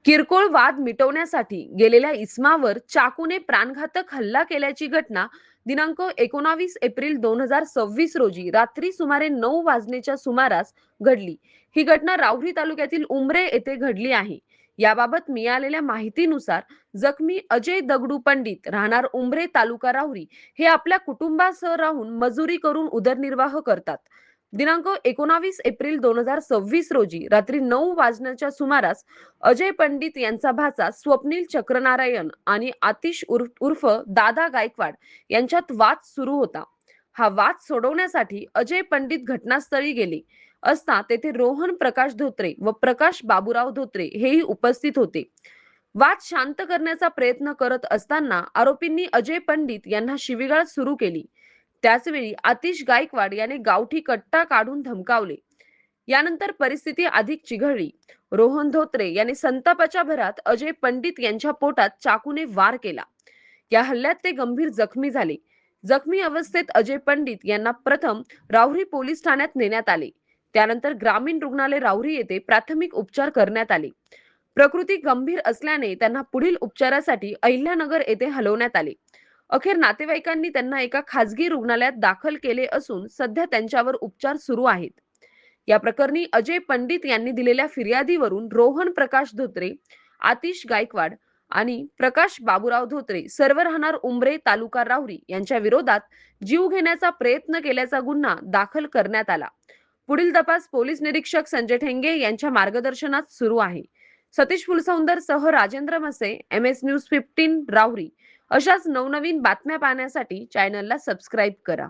किरकोळ वाद मिटवण्यासाठी गेलेल्या इस्मावर चाकूने प्राणघातक हल्ला केल्याची घटना दिनांक 19 एप्रिल 2026 रोजी रात्री सुमारे 9 वाजण्याच्या सुमारास घडली. ही घटना राहुरी तालुक्यातील उमरे येथे घडली आहे. याबाबत मिळालेल्या माहितीनुसार जखमी अजय दगडू पंडित राहणार उमरे तालुका राहुरी हे आपल्या कुटुंबासह राहून मजुरी करून उदरनिर्वाह करतात. दिनांक 19 एप्रिल 2026 रोजी रात्री 9 वाजण्याच्या सुमारास अजय पंडित यांचा भाचा स्वप्नील चक्रनारायण आणि आतिश उर्फ दादा गायकवाड यांच्यात वाद सुरू होता. हा वाद सोडवण्यासाठी अजय पंडित घटनास्थळी गेले असता तेथे रोहन प्रकाश धोत्रे व प्रकाश बाबूराव धोत्रे हेही उपस्थित होते. वाद शांत करण्याचा प्रयत्न करत असताना आरोपींनी अजय पंडित यांना शिवीगाळ सुरू केली. त्याचवेळी आतिश गायकवाड याने गावठी कट्टा काढून धमकावले. यानंतर परिस्थिती अधिक चिघळली. रोहन धोत्रे यांनी संतापाच्या भरात अजय पंडित यांच्या पोटात चाकूने वार केला. या हल्ल्यात ते गंभीर जखमी झाले. जखमी अवस्थेत अजय पंडित यांना प्रथम राहुरी पोलीस ठाण्यात नेण्यात आले. त्यानंतर ग्रामीण रुग्णालय राहुरी येथे प्राथमिक उपचार करण्यात आले. प्रकृती गंभीर असल्याने त्यांना पुढील उपचारासाठी अहिल्यानगर येथे हलवण्यात आले. अखेर नातेवाईकांनी त्यांना एका खासगी रुग्णालयात दाखल केले असून सध्या त्यांच्यावर उपचार सुरू आहेत. या प्रकरणी अजय पंडित यांनी दिलेल्या फिर्यादीवरून रोहन प्रकाश धोत्रे, आतिश गायकवाड आणि प्रकाश बाबूराव धोत्रे सर्व राहणार उमरे तालुका राहुरी यांच्या विरोधात जीव घेण्याचा प्रयत्न केल्याचा गुन्हा दाखल करण्यात आला. पुढील तपास पोलीस निरीक्षक संजय ठेंगे यांच्या मार्गदर्शनात सुरू आहे. सतीश फुलसौंदर सह राजेंद्र मसे, MS न्यूज 15 राहुरी. अशाच नवनवीन बातम्या पाहण्यासाठी चॅनलला सबस्क्राईब करा.